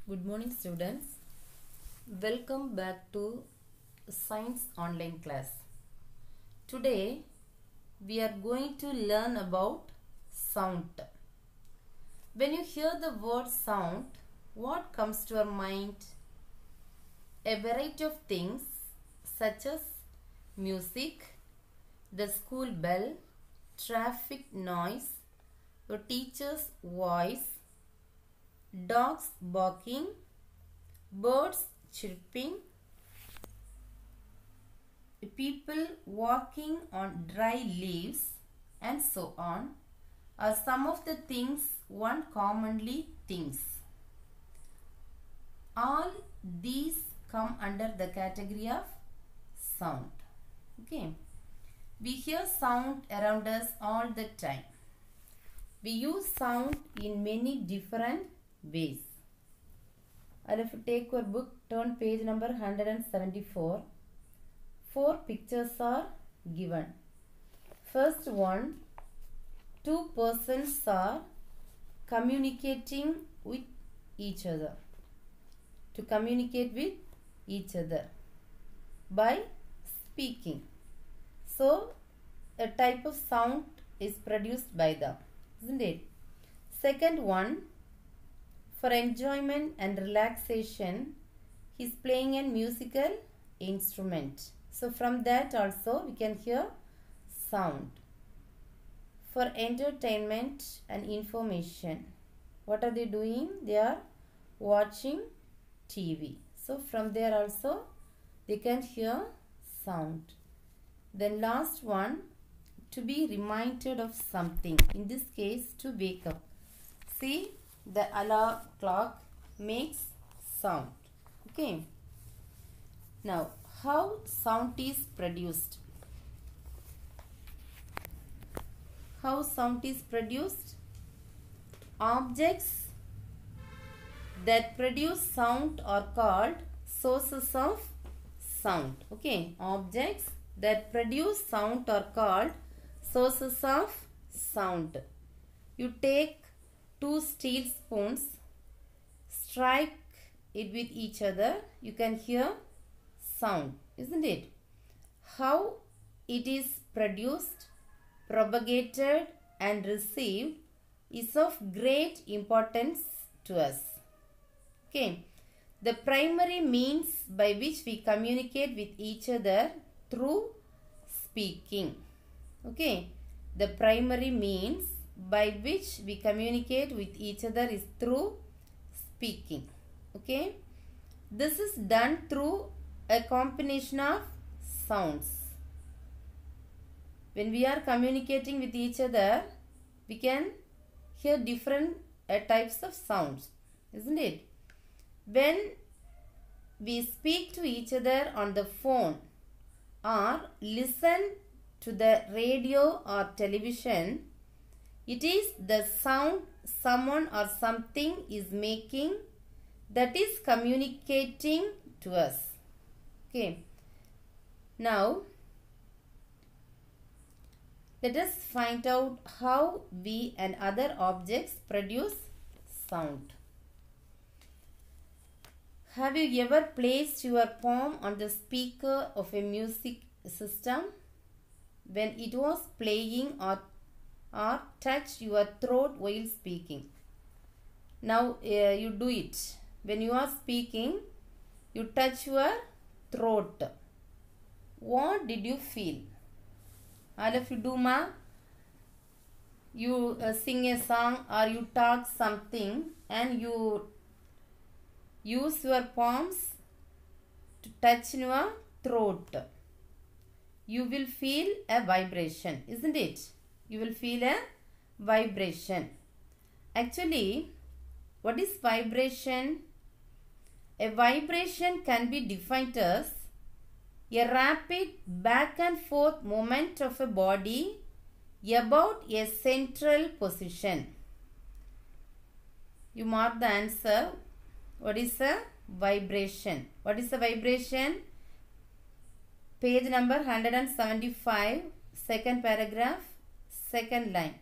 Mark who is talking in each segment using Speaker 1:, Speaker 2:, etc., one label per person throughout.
Speaker 1: Good morning, students. Welcome back to Science Online class. Today we are going to learn about sound. When you hear the word sound, what comes to your mind? A variety of things such as music, the school bell, traffic noise, your teacher's voice, dogs barking, birds chirping, people walking on dry leaves, and so on are some of the things one commonly thinks. All these come under the category of sound. Okay. We hear sound around us all the time. We use sound in many different ways. And if you take your book, turn page number 174. 4 pictures are given. First one, 2 persons are communicating with each other. To communicate with each other by speaking. So, a type of sound is produced by them, isn't it? Second one, for enjoyment and relaxation, he is playing a musical instrument. So from that also we can hear sound. For entertainment and information, what are they doing? They are watching TV. So from there also they can hear sound. Then last one, to be reminded of something. In this case, to wake up. See, the alarm clock makes sound. Okay. Now, how sound is produced? How sound is produced? Objects that produce sound are called sources of sound. Okay. Objects that produce sound are called sources of sound. You take 2 steel spoons, strike it with each other, you can hear sound, isn't it? How it is produced, propagated and received is of great importance to us. Okay. The primary means by which we communicate with each other through speaking. Okay. The primary means by which we communicate with each other is through speaking. Okay. This is done through a combination of sounds. When we are communicating with each other, we can hear different types of sounds, isn't it? When we speak to each other on the phone or listen to the radio or television, it is the sound someone or something is making that is communicating to us. Okay. Now, let us find out how we and other objects produce sound. Have you ever placed your palm on the speaker of a music system when it was playing or touched your throat while speaking? Now you do it. When you are speaking, you touch your throat. What did you feel? All of you do, ma? You sing a song or you talk something and you use your palms to touch your throat. You will feel a vibration, isn't it? You will feel a vibration. Actually, what is vibration? A vibration can be defined as a rapid back and forth movement of a body about a central position. You mark the answer. What is a vibration? What is a vibration? Page number 175, second paragraph, second line.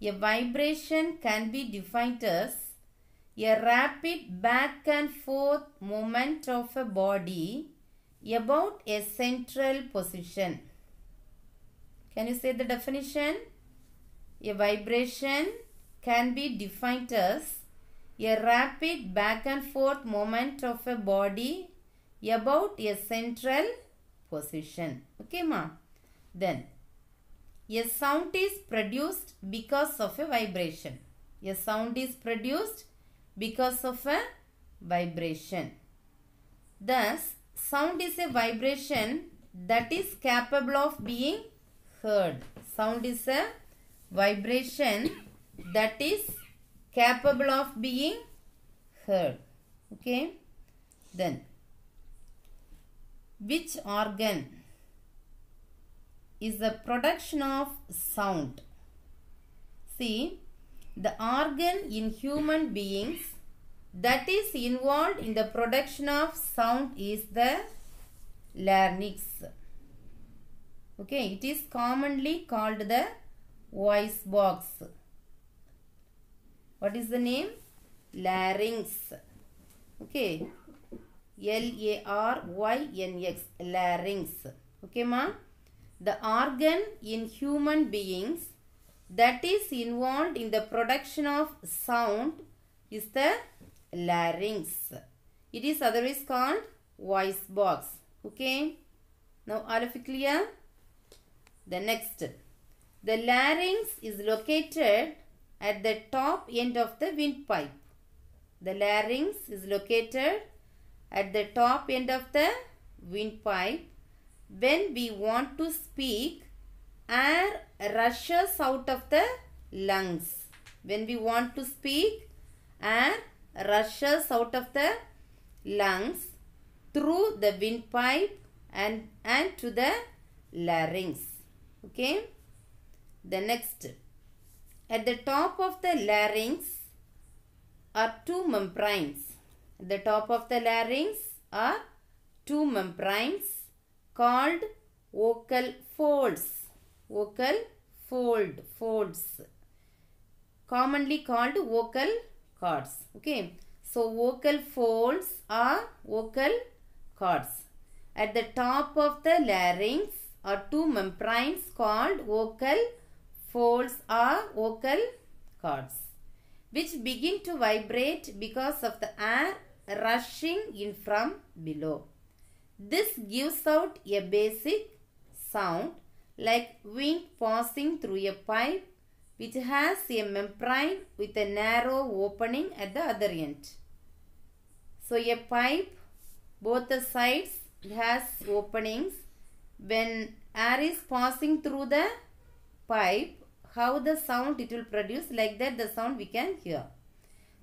Speaker 1: A vibration can be defined as a rapid back and forth movement of a body about a central position. Can you say the definition? A vibration can be defined as a rapid back and forth movement of a body about a central position. Okay, ma? Then, a sound is produced because of a vibration. A sound is produced because of a vibration. Thus, sound is a vibration that is capable of being heard. Sound is a vibration that is capable of being heard. Okay. Then, which organ is the production of sound? See, the organ in human beings that is involved in the production of sound is the larynx. Okay, it is commonly called the voice box. What is the name? Larynx. Okay, Larynx, larynx. Okay, ma? The organ in human beings that is involved in the production of sound is the larynx. It is otherwise called voice box. Okay. Now all of you clear? The next. The larynx is located at the top end of the windpipe. The larynx is located at the top end of the windpipe. When we want to speak, air rushes out of the lungs. When we want to speak, air rushes out of the lungs through the windpipe and to the larynx. Okay. The next. At the top of the larynx are two membranes. At the top of the larynx are two membranes called vocal folds. Vocal folds. Commonly called vocal cords. Okay. So, vocal folds are vocal cords. At the top of the larynx are two membranes called vocal folds are vocal cords, which begin to vibrate because of the air rushing in from below. This gives out a basic sound like wind passing through a pipe which has a membrane with a narrow opening at the other end. So a pipe, both the sides has openings. When air is passing through the pipe, how the sound it will produce, like that the sound we can hear.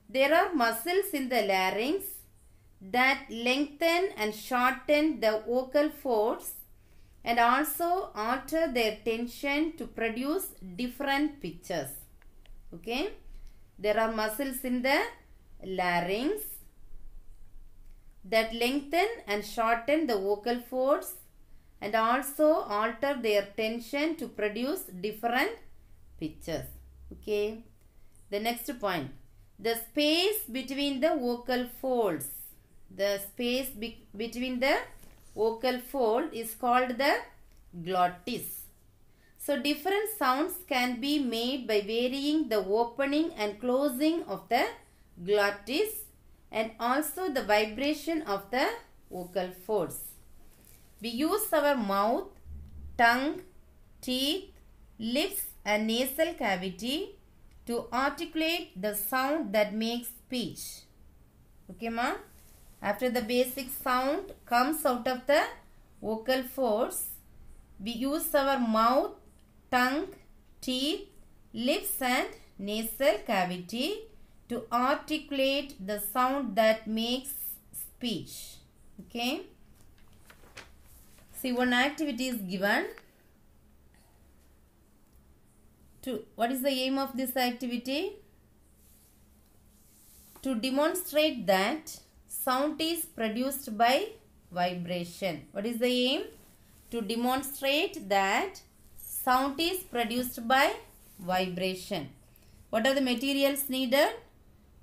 Speaker 1: There are muscles in the larynx that lengthen and shorten the vocal folds and also alter their tension to produce different pitches. Okay. There are muscles in the larynx that lengthen and shorten the vocal folds and also alter their tension to produce different pitches. Okay. The next point. The space between the vocal folds. The space between the vocal fold is called the glottis. So different sounds can be made by varying the opening and closing of the glottis and also the vibration of the vocal folds. We use our mouth, tongue, teeth, lips and nasal cavity to articulate the sound that makes speech. Okay, ma? After the basic sound comes out of the vocal folds, we use our mouth, tongue, teeth, lips and nasal cavity to articulate the sound that makes speech. Okay. See, one activity is given. What is the aim of this activity? To demonstrate that sound is produced by vibration. What is the aim? To demonstrate that sound is produced by vibration. What are the materials needed?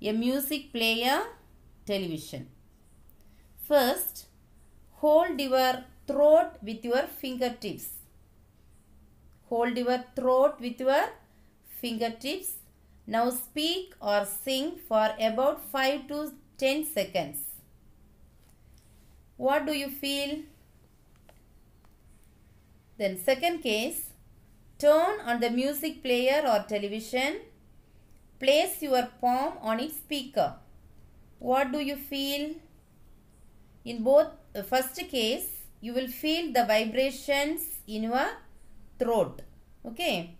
Speaker 1: a music player, television. First, hold your throat with your fingertips. Hold your throat with your fingertips. Now speak or sing for about 5 to 10 seconds. What do you feel? Then second case, turn on the music player or television. Place your palm on its speaker. What do you feel? In both first case, you will feel the vibrations in your throat. Okay.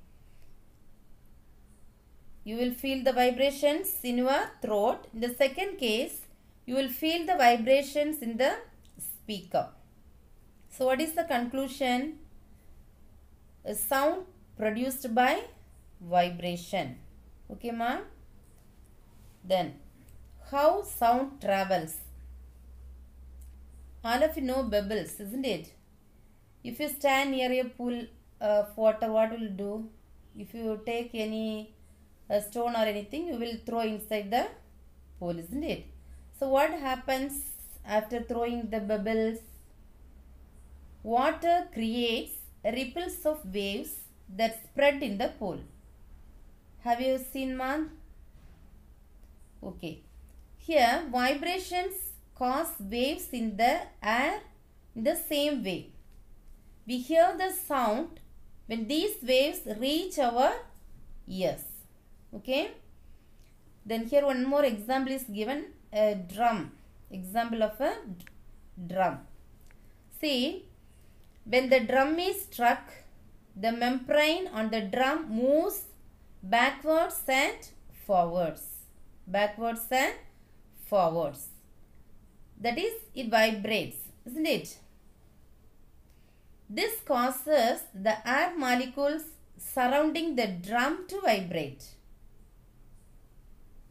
Speaker 1: You will feel the vibrations in your throat. In the second case, you will feel the vibrations in the speaker. So what is the conclusion? A sound produced by vibration. Okay, ma'am? Then, how sound travels? All of you know bubbles, isn't it? If you stand near a pool of water, what will you do? If you take any stone or anything, you will throw inside the pool, isn't it? So what happens after throwing the bubbles? Water creates ripples of waves that spread in the pool. Have you seen, man? Okay. Here, vibrations cause waves in the air in the same way. We hear the sound when these waves reach our ears. Okay. Then here one more example is given, a drum. Example of a drum. See, when the drum is struck, the membrane on the drum moves backwards and forwards. Backwards and forwards. That is, it vibrates, isn't it? This causes the air molecules surrounding the drum to vibrate.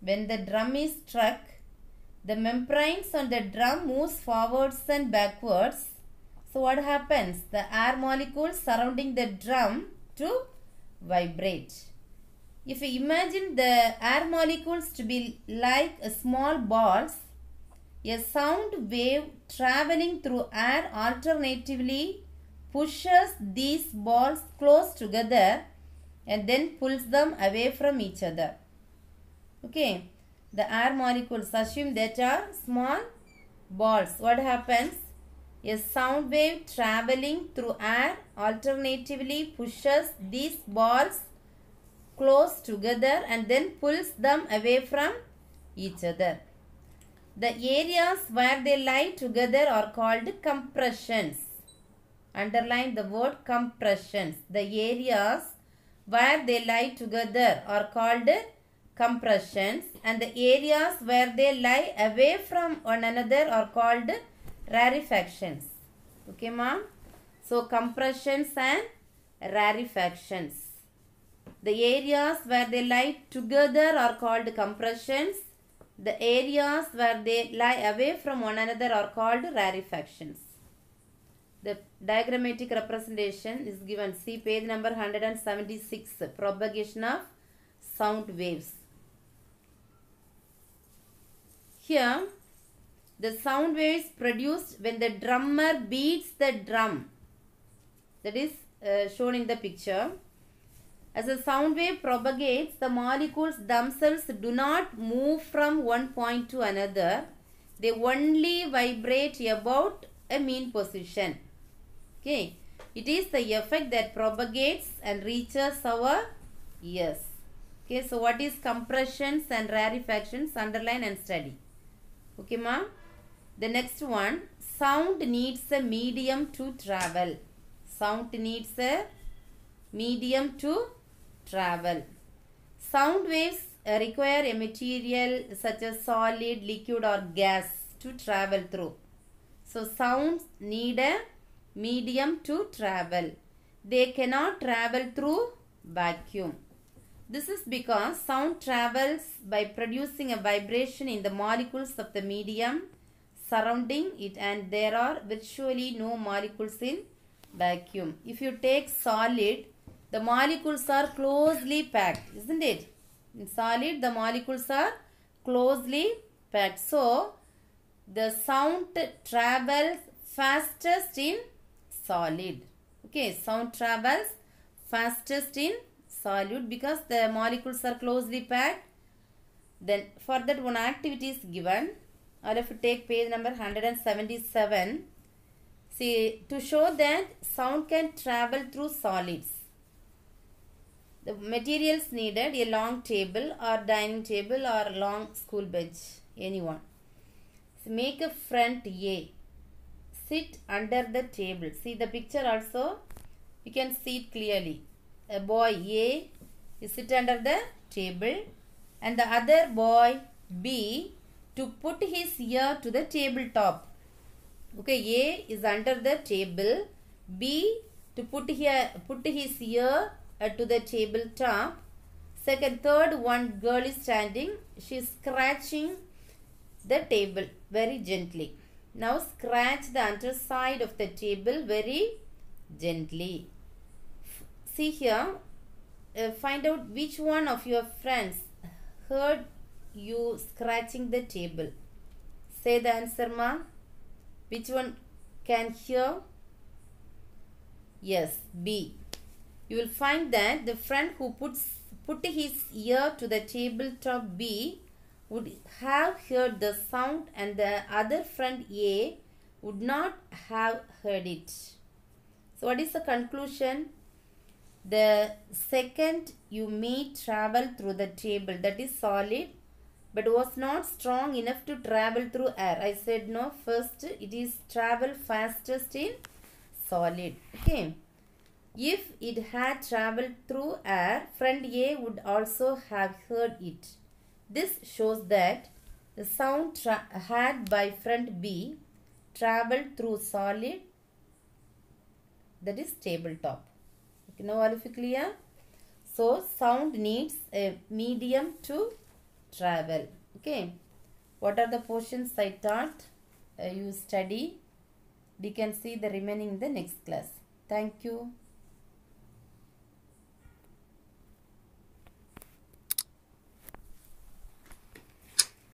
Speaker 1: When the drum is struck, the membranes on the drum moves forwards and backwards. So what happens? The air molecules surrounding the drum to vibrate. If you imagine the air molecules to be like small balls, a sound wave traveling through air alternatively pushes these balls close together and then pulls them away from each other. Okay, the air molecules, assume that are small balls. What happens? A sound wave traveling through air alternatively pushes these balls close together and then pulls them away from each other. The areas where they lie together are called compressions. Underline the word compressions. The areas where they lie together are called compressions, and the areas where they lie away from one another are called rarefactions. Okay, ma'am? So, compressions and rarefactions. The areas where they lie together are called compressions. The areas where they lie away from one another are called rarefactions. The diagrammatic representation is given. See page number 176. Propagation of sound waves. Here, the sound waves produced when the drummer beats the drum. That is shown in the picture. As a sound wave propagates, the molecules themselves do not move from one point to another. They only vibrate about a mean position. Okay. It is the effect that propagates and reaches our ears. Okay. So, what is compressions and rarefactions? Underline and study. Okay, ma'am. The next one, sound needs a medium to travel. Sound needs a medium to travel. Sound waves require a material such as solid, liquid or gas to travel through. So, sounds need a medium to travel. They cannot travel through vacuum. This is because sound travels by producing a vibration in the molecules of the medium surrounding it, and there are virtually no molecules in vacuum. If you take solid, the molecules are closely packed, isn't it? In solid, the molecules are closely packed. So, the sound travels fastest in solid. Okay, sound travels fastest in solid because the molecules are closely packed. Then for that one activity is given. All of you take page number 177. See, to show that sound can travel through solids. The materials needed: a long table or dining table or a long school bench, anyone. So make a friend A sit under the table. See the picture also, you can see it clearly. A boy A is sit under the table and the other boy B to put his ear to the tabletop. Okay, A is under the table, B to put his ear to the tabletop. Third one girl is standing, she is scratching the table very gently. Now scratch the underside of the table very gently. See here, find out which one of your friends heard you scratching the table. Say the answer, ma. Which one can hear? Yes, B. You will find that the friend who put his ear to the tabletop B would have heard the sound and the other friend A would not have heard it. So what is the conclusion? The second you may travel through the table, that is solid, but was not strong enough to travel through air. I said no, first it is travel fastest in solid. Okay. If it had traveled through air, friend A would also have heard it. This shows that the sound had by friend B traveled through solid, that is tabletop. Okay, now all of you clear? So sound needs a medium to travel. Okay. What are the portions I taught? You study. We can see the remaining in the next class. Thank you.